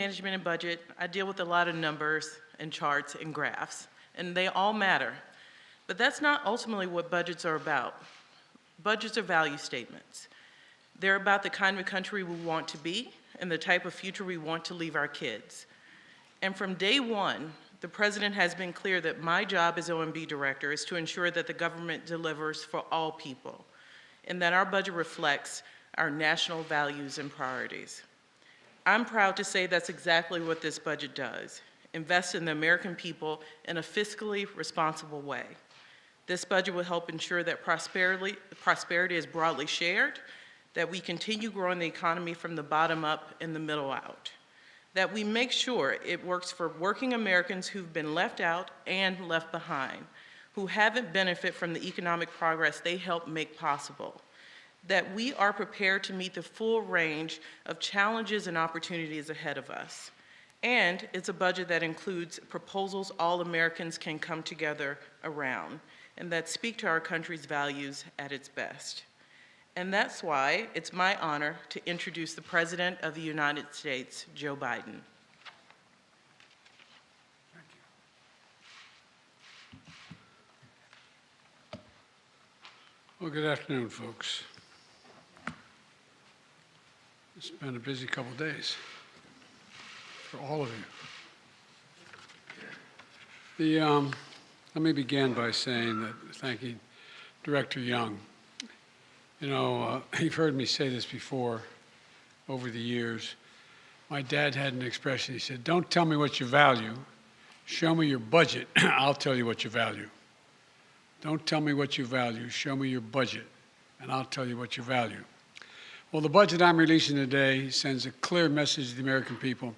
management and budget, I deal with a lot of numbers and charts and graphs, and they all matter. But that's not ultimately what budgets are about. Budgets are value statements. They're about the kind of country we want to be and the type of future we want to leave our kids. And from day one, the President has been clear that my job as OMB Director is to ensure that the government delivers for all people and that our budget reflects our national values and priorities. I'm proud to say that's exactly what this budget does: invest in the American people in a fiscally responsible way. This budget will help ensure that prosperity is broadly shared, that we continue growing the economy from the bottom up and the middle out, that we make sure it works for working Americans who've been left out and left behind, who haven't benefited from the economic progress they helped make possible, that we are prepared to meet the full range of challenges and opportunities ahead of us. And it's a budget that includes proposals all Americans can come together around and that speak to our country's values at its best. And that's why it's my honor to introduce the President of the United States, Joe Biden. Well, good afternoon, folks. It's been a busy couple days for all of you. Let me begin by thanking Director Young. You know, you've heard me say this before over the years. My dad had an expression. He said, "Don't tell me what you value. Show me your budget. I'll tell you what you value. Don't tell me what you value. Show me your budget, and I'll tell you what you value." Well, the budget I'm releasing today sends a clear message to the American people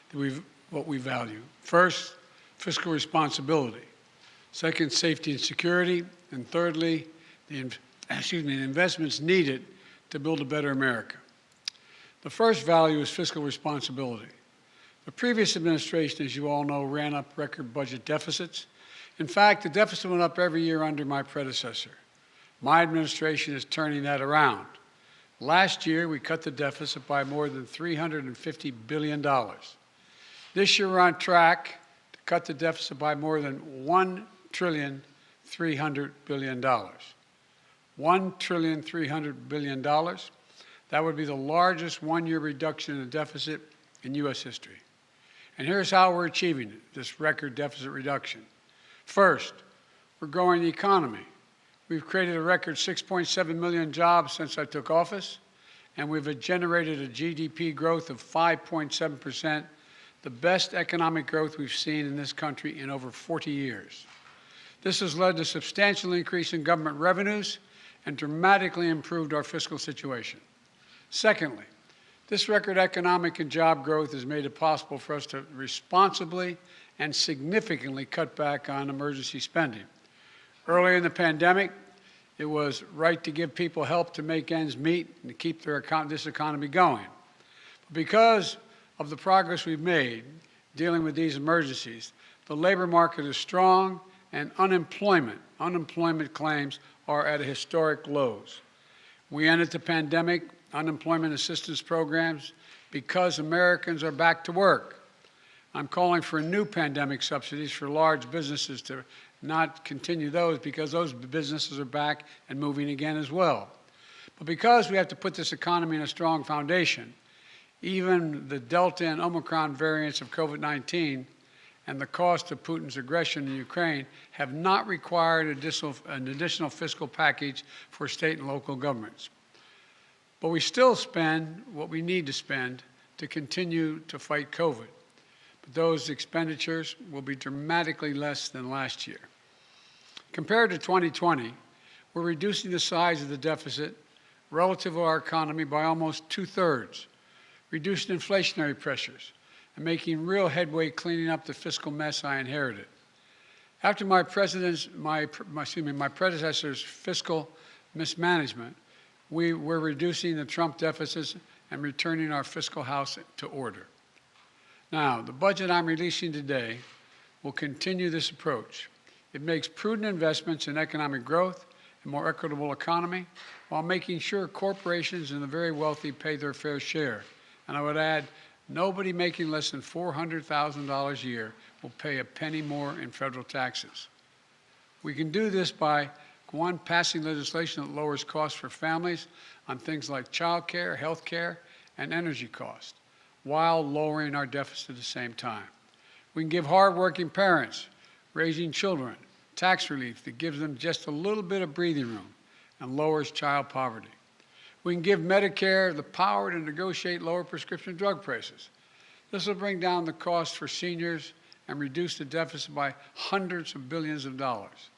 that what we value. First, fiscal responsibility. Second, safety and security. And thirdly, the investments needed to build a better America. The first value is fiscal responsibility. The previous administration, as you all know, ran up record budget deficits. In fact, the deficit went up every year under my predecessor. My administration is turning that around. Last year, we cut the deficit by more than $350 billion. This year, we're on track to cut the deficit by more than $1,300 billion. $1,300 billion. That would be the largest one-year reduction in the deficit in U.S. history. And here's how we're achieving it, this record deficit reduction. First, we're growing the economy. We've created a record 6.7 million jobs since I took office, and we've generated a GDP growth of 5.7%, the best economic growth we've seen in this country in over 40 years. This has led to a substantial increase in government revenues and dramatically improved our fiscal situation. Secondly, this record economic and job growth has made it possible for us to responsibly and significantly cut back on emergency spending. Earlier in the pandemic, it was right to give people help to make ends meet and to keep this economy going. But because of the progress we've made dealing with these emergencies, the labor market is strong and unemployment claims are at historic lows. We ended the pandemic unemployment assistance programs because Americans are back to work. I'm calling for new pandemic subsidies for large businesses to not continue those because those businesses are back and moving again as well. But because we have to put this economy in a strong foundation, even the Delta and Omicron variants of COVID-19 and the cost of Putin's aggression in Ukraine have not required an additional fiscal package for state and local governments. But we still spend what we need to spend to continue to fight COVID. But those expenditures will be dramatically less than last year. Compared to 2020, we're reducing the size of the deficit relative to our economy by almost 2/3, reducing inflationary pressures, and making real headway cleaning up the fiscal mess I inherited. After my predecessor's fiscal mismanagement, we were reducing the Trump deficits and returning our fiscal house to order. Now, the budget I'm releasing today will continue this approach. It makes prudent investments in economic growth and more equitable economy while making sure corporations and the very wealthy pay their fair share. And I would add, Nobody making less than $400,000 a year will pay a penny more in federal taxes. We can do this by, one, passing legislation that lowers costs for families on things like child care, health care, and energy costs, while lowering our deficit at the same time. We can give hardworking parents raising children tax relief that gives them just a little bit of breathing room and lowers child poverty. We can give Medicare the power to negotiate lower prescription drug prices. This will bring down the cost for seniors and reduce the deficit by hundreds of billions of dollars.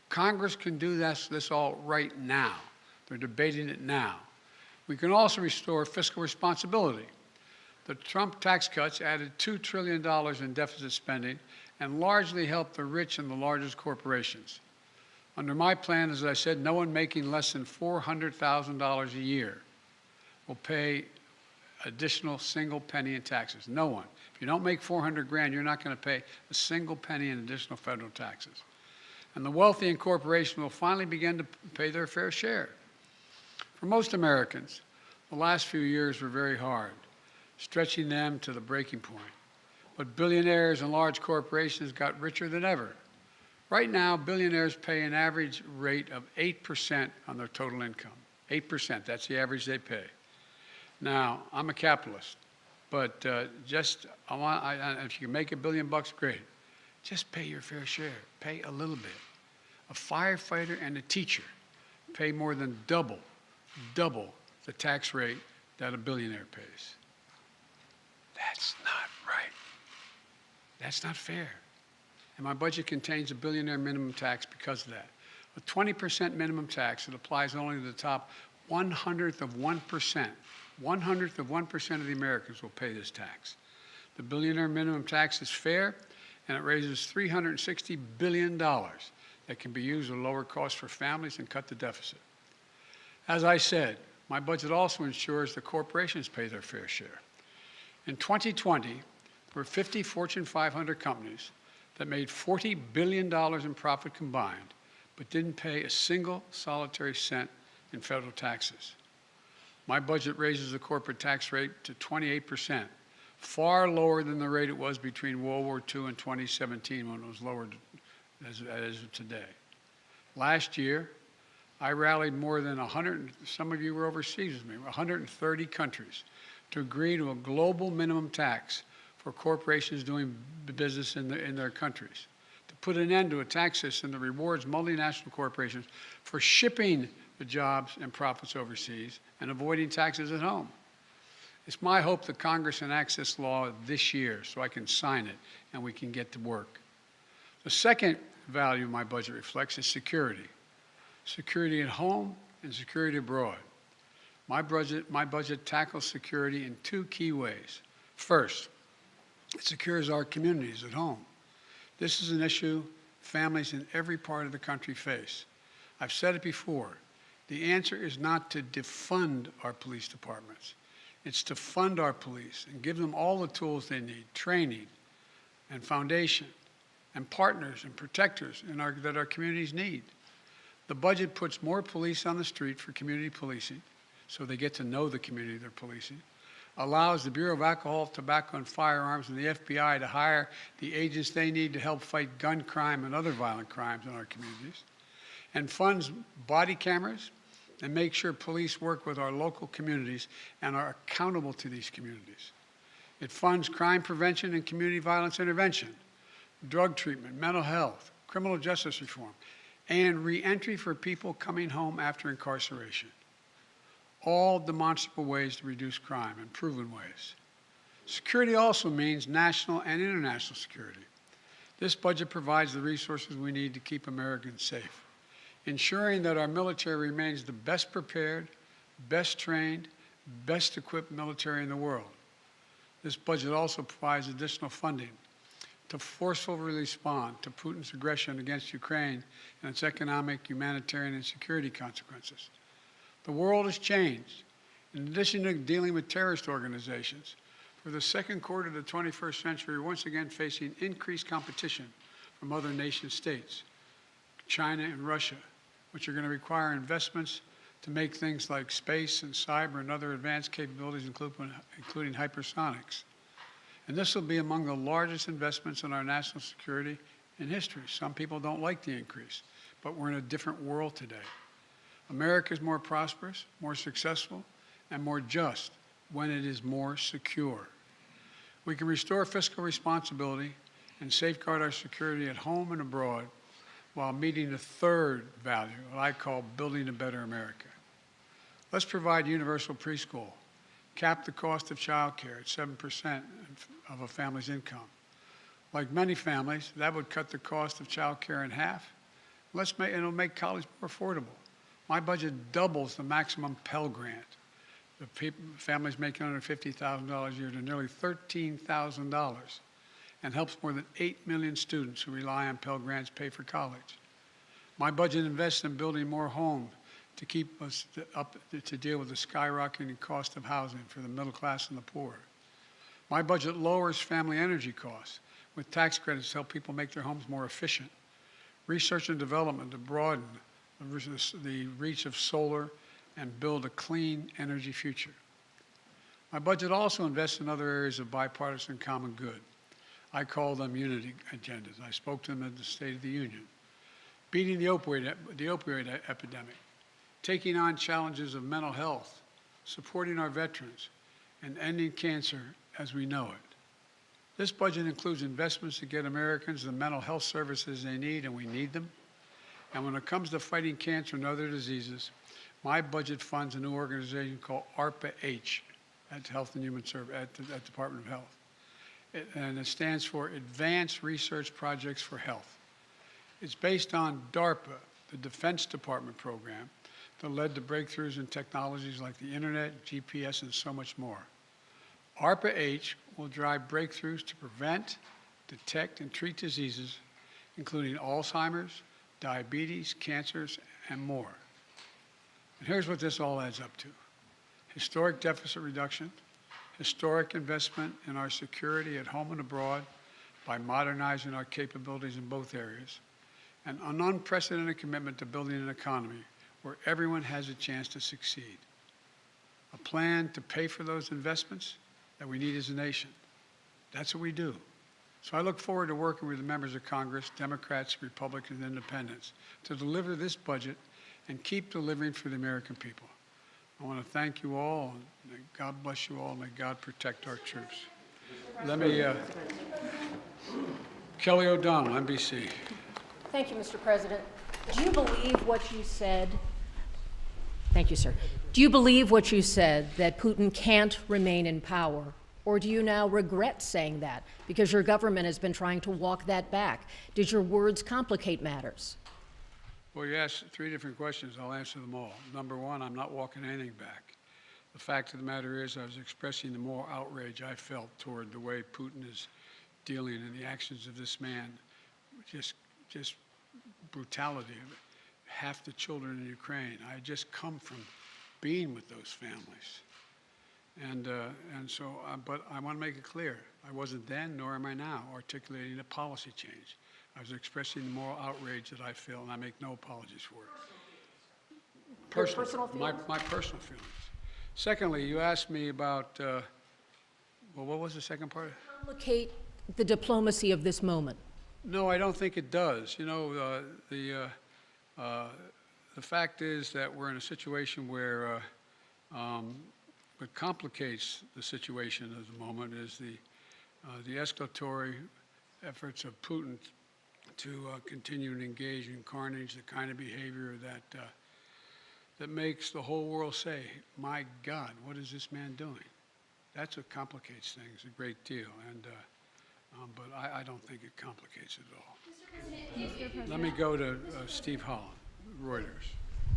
Congress can do this all right now. They're debating it now. We can also restore fiscal responsibility. The Trump tax cuts added $2 trillion in deficit spending and largely helped the rich and the largest corporations. Under my plan, as I said, no one making less than $400,000 a year will pay additional single penny in taxes. No one. If you don't make 400 grand, you're not going to pay a single penny in additional federal taxes. And the wealthy and corporations will finally begin to pay their fair share. For most Americans, the last few years were very hard, stretching them to the breaking point. But billionaires and large corporations got richer than ever. Right now, billionaires pay an average rate of 8% on their total income. 8%, that's the average they pay. Now, I'm a capitalist, but if you can make $1 billion, great. Just pay your fair share. Pay a little bit. A firefighter and a teacher pay more than double the tax rate that a billionaire pays. That's not right. That's not fair. And my budget contains a billionaire minimum tax because of that. A 20% minimum tax that applies only to the top 1/100th of 1%. 1/100th of 1% of the Americans will pay this tax. The billionaire minimum tax is fair, and it raises $360 billion that can be used to lower costs for families and cut the deficit. As I said, my budget also ensures the corporations pay their fair share. In 2020, there were 50 Fortune 500 companies that made $40 billion in profit combined, but didn't pay a single solitary cent in federal taxes. My budget raises the corporate tax rate to 28%, far lower than the rate it was between World War II and 2017 when it was lowered as of today. Last year, I rallied more than 100, some of you were overseas with me, 130 countries to agree to a global minimum tax for corporations doing business in their countries, to put an end to a tax system that rewards multinational corporations for shipping the jobs and profits overseas and avoiding taxes at home. It's my hope that Congress enacts this law this year so I can sign it and we can get to work. The second value my budget reflects is security. Security at home and security abroad. My budget tackles security in two key ways. First, it secures our communities at home. This is an issue families in every part of the country face. I've said it before. The answer is not to defund our police departments. It's to fund our police and give them all the tools they need, training and foundation and partners and protectors that our communities need. The budget puts more police on the street for community policing, so they get to know the community they're policing, allows the Bureau of Alcohol, Tobacco, and Firearms and the FBI to hire the agents they need to help fight gun crime and other violent crimes in our communities, and funds body cameras and make sure police work with our local communities and are accountable to these communities. It funds crime prevention and community violence intervention, drug treatment, mental health, criminal justice reform, and reentry for people coming home after incarceration. All demonstrable ways to reduce crime and proven ways. Security also means national and international security. This budget provides the resources we need to keep Americans safe, ensuring that our military remains the best prepared, best trained, best equipped military in the world. This budget also provides additional funding to forcefully respond to Putin's aggression against Ukraine and its economic, humanitarian, and security consequences. The world has changed. In addition to dealing with terrorist organizations, for the second quarter of the 21st century, we're once again facing increased competition from other nation states, China and Russia, which are going to require investments to make things like space and cyber and other advanced capabilities, including hypersonics. And this will be among the largest investments in our national security in history. Some people don't like the increase, but we're in a different world today. America is more prosperous, more successful, and more just when it is more secure. We can restore fiscal responsibility and safeguard our security at home and abroad while meeting the third value, what I call building a better America. Let's provide universal preschool, cap the cost of child care at 7% of a family's income. Like many families, that would cut the cost of child care in half. It'll make college more affordable. My budget doubles the maximum Pell Grant. Families making under $50,000 a year to nearly $13,000 and helps more than 8 million students who rely on Pell Grants pay for college. My budget invests in building more homes to keep us up to deal with the skyrocketing cost of housing for the middle class and the poor. My budget lowers family energy costs with tax credits to help people make their homes more efficient. Research and development to broaden the reach of solar and build a clean energy future. My budget also invests in other areas of bipartisan common good. I call them unity agendas. I spoke to them at the State of the Union. Beating the opioid epidemic, taking on challenges of mental health, supporting our veterans, and ending cancer as we know it. This budget includes investments to get Americans the mental health services they need, and we need them. And when it comes to fighting cancer and other diseases, my budget funds a new organization called ARPA-H at Health and Human Services at Department of Health. And it stands for Advanced Research Projects for Health. It's based on DARPA, the Defense Department program, that led to breakthroughs in technologies like the internet, GPS, and so much more. ARPA-H will drive breakthroughs to prevent, detect, and treat diseases, including Alzheimer's, diabetes, cancers, and more. And here's what this all adds up to. Historic deficit reduction, historic investment in our security at home and abroad by modernizing our capabilities in both areas, and an unprecedented commitment to building an economy where everyone has a chance to succeed. A plan to pay for those investments that we need as a nation. That's what we do. So I look forward to working with the members of Congress, Democrats, Republicans, and Independents, to deliver this budget and keep delivering for the American people. I want to thank you all, and may God bless you all, and may God protect our troops. Let me, Kelly O'Donnell, NBC. Thank you, Mr. President. Do you believe what you said? Thank you, sir. Do you believe what you said, that Putin can't remain in power? Or do you now regret saying that because your government has been trying to walk that back? Did your words complicate matters? Well, you asked 3 different questions. I'll answer them all. Number 1, I'm not walking anything back. The fact of the matter is I was expressing the moral outrage I felt toward the way Putin is dealing in the actions of this man. Just brutality. Half the children in Ukraine. I had just come from being with those families. But I want to make it clear, I wasn't then, nor am I now, articulating a policy change. I was expressing the moral outrage that I feel, and I make no apologies for it. Personal feelings? My personal feelings. Secondly, you asked me about, well, what was the second part? Complicate the diplomacy of this moment. No, I don't think it does. You know, the fact is that we're in a situation where what complicates the situation at the moment is the escalatory efforts of Putin to continue to engage in carnage, the kind of behavior that makes the whole world say, my God, what is this man doing? That's what complicates things a great deal, but I don't think it complicates it at all. Let me go to Steve Holland, Reuters.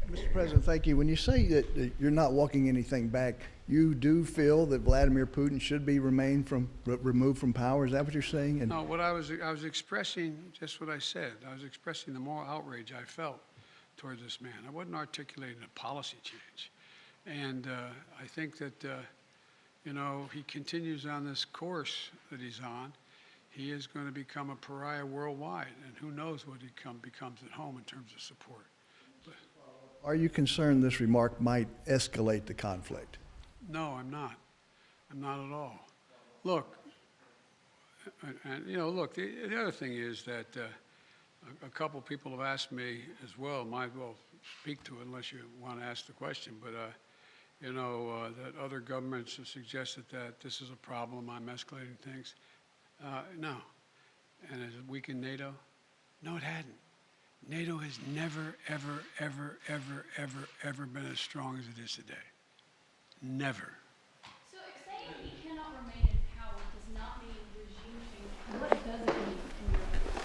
Mr. President, thank you. When you say that you're not walking anything back, you do feel that Vladimir Putin should be removed from power? Is that what you're saying? No, what I was expressing just what I said. I was expressing the moral outrage I felt towards this man. I wasn't articulating a policy change. And I think that, you know, he continues on this course that he's on. He is going to become a pariah worldwide, and who knows what he becomes at home in terms of support. Are you concerned this remark might escalate the conflict? No, I'm not. I'm not at all. Look, and you know, look, the other thing is that a couple people have asked me as well, might as well speak to it unless you want to ask the question, but you know, that other governments have suggested that this is a problem, I'm escalating things. No. And has it weakened NATO? No, it hadn't. NATO has never, ever, ever, ever, ever, ever been as strong as it is today. Never. So if saying he cannot remain in power does not mean regime change, what does it mean in your opinion?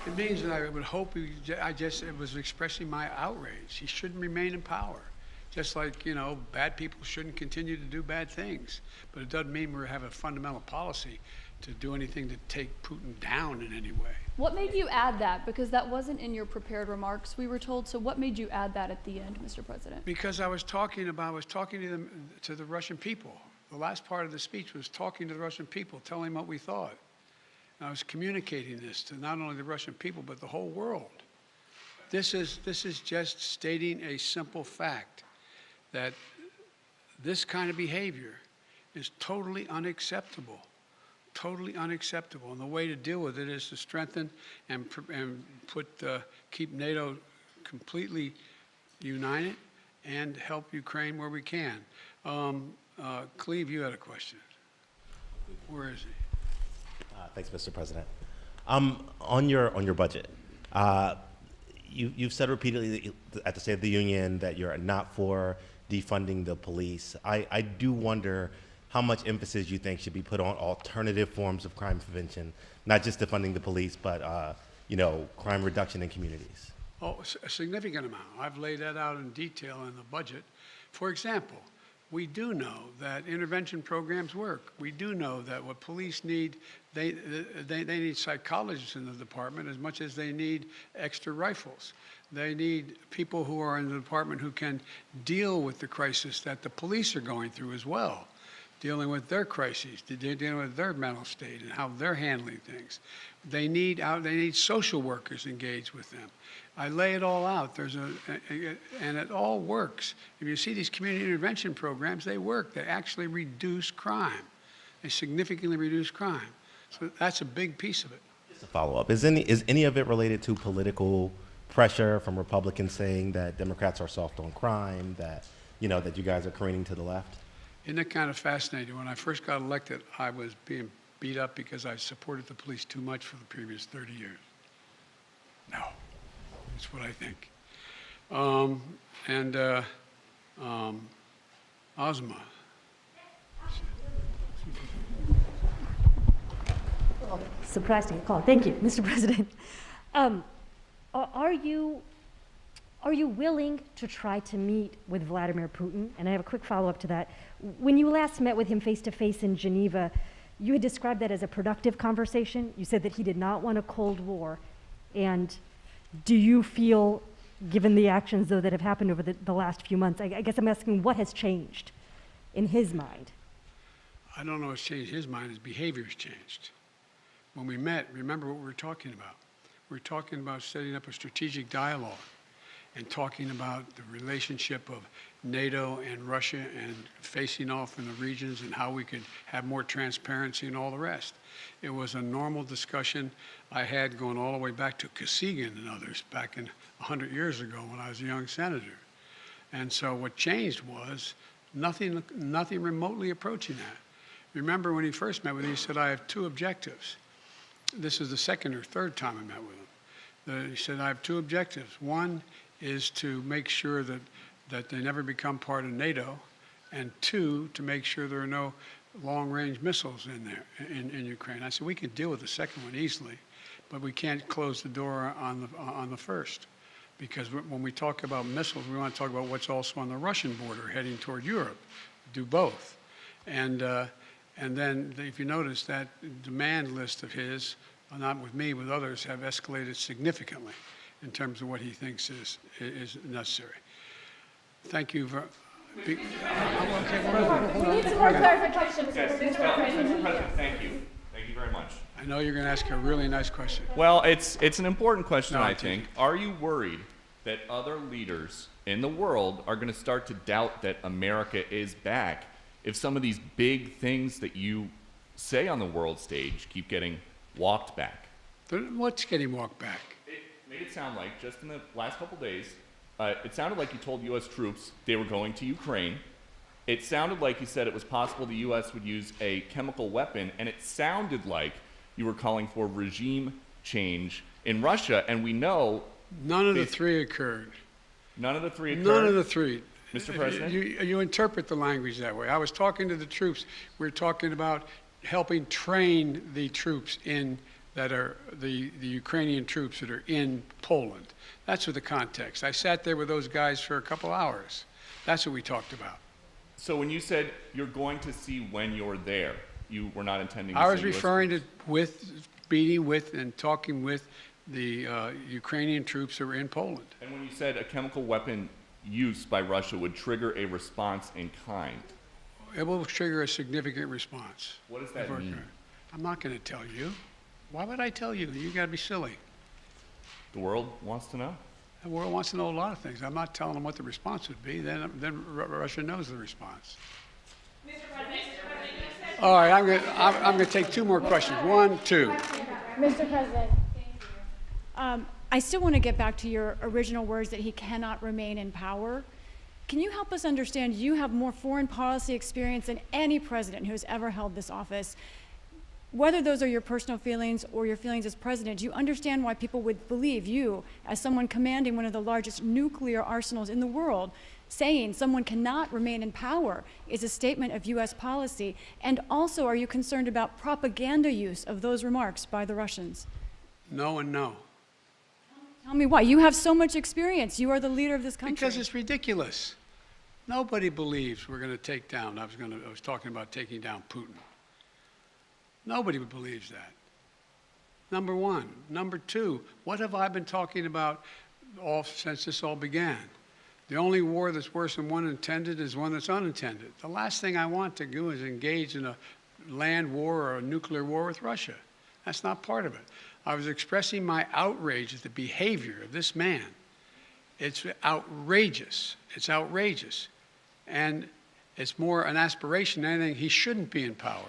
It means that I would hope it was expressing my outrage. He shouldn't remain in power. Just like, you know, bad people shouldn't continue to do bad things. But it doesn't mean we have a fundamental policy to do anything to take Putin down in any way. What made you add that? Because that wasn't in your prepared remarks, we were told. So what made you add that at the end, Mr. President? Because I was talking to the Russian people. The last part of the speech was talking to the Russian people, telling them what we thought. And I was communicating this to not only the Russian people, but the whole world. This is just stating a simple fact that this kind of behavior is totally unacceptable. Totally unacceptable. And the way to deal with it is to strengthen and keep NATO completely united and help Ukraine where we can. Cleve, you had a question. Where is he? Thanks, Mr. President. On your budget, you've said repeatedly at the State of the Union that you're not for defunding the police. I do wonder how much emphasis you think should be put on alternative forms of crime prevention, not just defunding the police, but you know, crime reduction in communities. Oh, a significant amount. I've laid that out in detail in the budget. For example, we do know that intervention programs work. We do know that what police need, they need psychologists in the department as much as they need extra rifles. They need people who are in the department who can deal with the crisis that the police are going through as well, dealing with their crises, dealing with their mental state and how they're handling things. They need social workers engaged with them. I lay it all out. And it all works. If you see these community intervention programs, they work. They actually reduce crime. They significantly reduce crime. So that's a big piece of it. Just a follow-up. Is any of it related to political pressure from Republicans saying that Democrats are soft on crime, that you guys are careening to the left? Isn't it kind of fascinating? When I first got elected, I was being beat up because I supported the police too much for the previous 30 years. No, that's what I think. Ozma. Surprised to get called. Thank you, Mr. President. Are you willing to try to meet with Vladimir Putin? And I have a quick follow-up to that. When you last met with him face-to-face in Geneva, you had described that as a productive conversation. You said that he did not want a Cold War. And do you feel, given the actions, though, that have happened over the last few months, I guess I'm asking what has changed in his mind? I don't know what's changed his mind. His behavior's changed. When we met, remember what we were talking about. We were talking about setting up a strategic dialogue and talking about the relationship of NATO and Russia and facing off in the regions and how we could have more transparency and all the rest. It was a normal discussion I had going all the way back to Kosygin and others back in 100 years ago when I was a young senator. And so what changed was nothing remotely approaching that. Remember when he first met with me, he said, I have two objectives. This is the second or third time I met with him. He said, I have two objectives. One is to make sure that they never become part of NATO, and two, to make sure there are no long-range missiles in there, in Ukraine. I said, we can deal with the second one easily, but we can't close the door on the first. Because when we talk about missiles, we want to talk about what's also on the Russian border heading toward Europe. Do both. And then if you notice that demand list of his, not with me, with others, have escalated significantly in terms of what he thinks is necessary. Thank you. We need some more clarification, Mr. President. Thank you. Thank you very much. I know you're going to ask a really nice question. Well, it's an important question, No, I think. Are you worried that other leaders in the world are going to start to doubt that America is back if some of these big things that you say on the world stage keep getting walked back? What's getting walked back? It made it sound like, just in the last couple days, it sounded like you told U.S. troops they were going to Ukraine. It sounded like you said it was possible the U.S. would use a chemical weapon, and it sounded like you were calling for regime change in Russia, and we know... None of the three occurred. None of the three occurred? None of the three. Mr. President? You interpret the language that way. I was talking to the troops. We're talking about helping train the troops that are the Ukrainian troops that are in Poland. That's what the context. I sat there with those guys for a couple hours. That's what we talked about. So when you said you're going to see when you're there, you were not intending to I was say US referring to troops? meeting with and talking with the Ukrainian troops that were in Poland. And when you said a chemical weapon use by Russia would trigger a response in kind, It will trigger a significant response. what does that mean? I'm not going to tell you. Why would I tell you? You got to be silly. The world wants to know. The world wants to know a lot of things. I'm not telling them what the response would be. Then Russia knows the response. All right, I'm going to take two more questions. One, two. Mr. President. I still want to get back to your original words that he cannot remain in power. Can you help us understand, you have more foreign policy experience than any president who has ever held this office. Whether those are your personal feelings or your feelings as president, do you understand why people would believe you, as someone commanding one of the largest nuclear arsenals in the world, saying someone cannot remain in power is a statement of U.S. policy? And also, are you concerned about propaganda use of those remarks by the Russians? No and no. Tell me why. You have so much experience. You are the leader of this country. Because it's ridiculous. Nobody believes we're going to take down. I was talking about taking down Putin. Nobody believes that. Number one. Number two, what have I been talking about since this all began? The only war that's worse than one intended is one that's unintended. The last thing I want to do is engage in a land war or a nuclear war with Russia. That's not part of it. I was expressing my outrage at the behavior of this man. It's outrageous. It's outrageous. And it's more an aspiration than anything. He shouldn't be in power.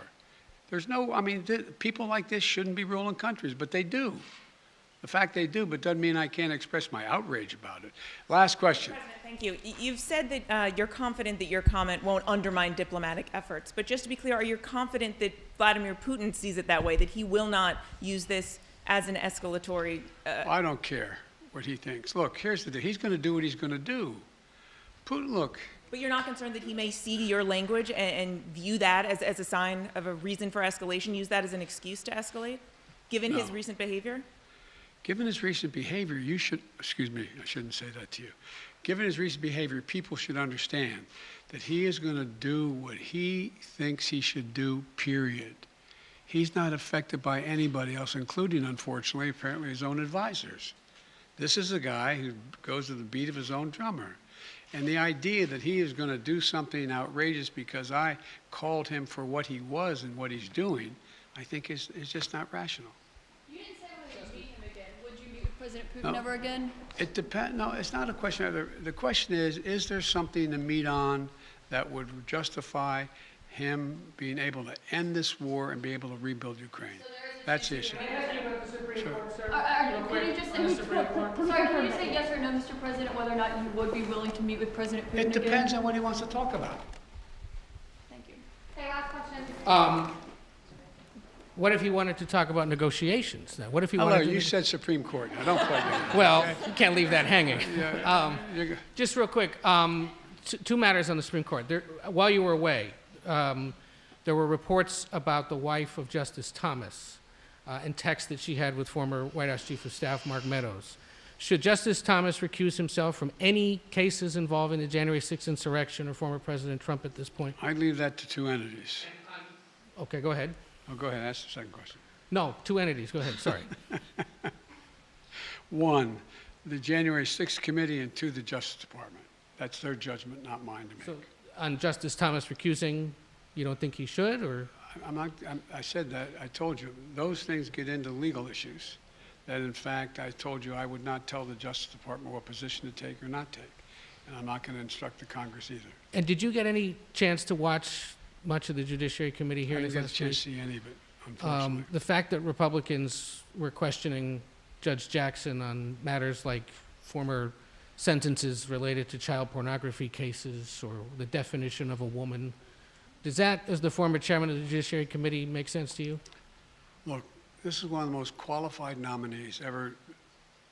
There's no, people like this shouldn't be ruling countries, but they do. The fact they do, but doesn't mean I can't express my outrage about it. Last question. President, thank you. You've said that you're confident that your comment won't undermine diplomatic efforts, but just to be clear, are you confident that Vladimir Putin sees it that way, that he will not use this as an escalatory... I don't care what he thinks. Look, here's the deal. He's going to do what he's going to do. Putin, look... But you're not concerned that he may see your language and view that as a sign of a reason for escalation, use that as an excuse to escalate, given his recent behavior? Given his recent behavior, you should, excuse me, I shouldn't say that to you. Given his recent behavior, people should understand that he is going to do what he thinks he should do, period. He's not affected by anybody else, including, unfortunately, apparently his own advisors. This is a guy who goes to the beat of his own drummer. And the idea that he is going to do something outrageous because I called him for what he was and what he's doing, I think is just not rational. You didn't say whether you'd meet him again. Would you meet with President Putin ever again? It depends. No, it's not a question of the question is there something to meet on that would justify him being able to end this war and be able to rebuild Ukraine? That's the issue. Can you just say yes or no, Mr. President, whether or not you would be willing to meet with President Putin It again? depends on what he wants to talk about. Thank you. Okay, last question. What if he wanted to talk about negotiations? Now, what if he Hello, wanted to... you said Supreme Court. Now, don't play that. Well, you can't leave that hanging. You're Just real quick, two matters on the Supreme Court. While you were away, there were reports about the wife of Justice Thomas and texts that she had with former White House Chief of Staff Mark Meadows. Should Justice Thomas recuse himself from any cases involving the January 6th insurrection or former President Trump at this point? I leave that to two entities. Okay, go ahead. Oh, go ahead. Ask the second question. No, two entities. Go ahead. Sorry. One, the January 6th committee, and two, the Justice Department. That's their judgment, not mine to make. So, on Justice Thomas recusing, you don't think he should, or? I said that. I told you, those things get into legal issues. that in fact I told you I would not tell the Justice Department what position to take or not take. And I'm not going to instruct the Congress either. And did you get any chance to watch much of the Judiciary Committee I hearings didn't get a last chance week? to see any of it, unfortunately. The fact that Republicans were questioning Judge Jackson on matters like former sentences related to child pornography cases or the definition of a woman, does that, as the former chairman of the Judiciary Committee, make sense to you? Look, this is one of the most qualified nominees ever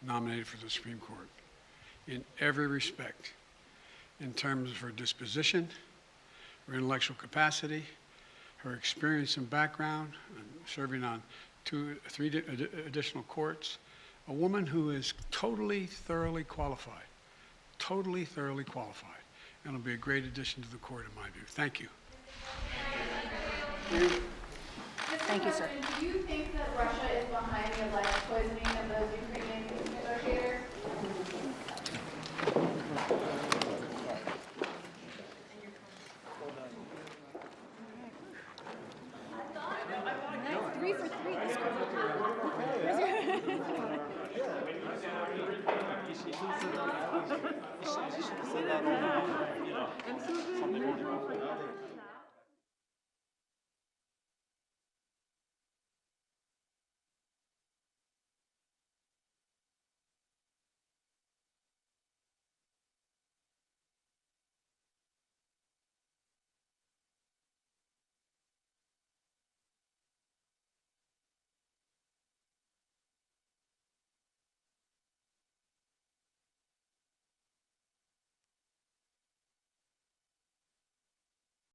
nominated for the Supreme Court in every respect, in terms of her disposition, her intellectual capacity, her experience and background, serving on three additional courts, a woman who is totally, thoroughly qualified, and will be a great addition to the court in my view. Thank you. Thank you, sir. Do you think that Russia is behind the alleged poisoning of those Ukrainian negotiators?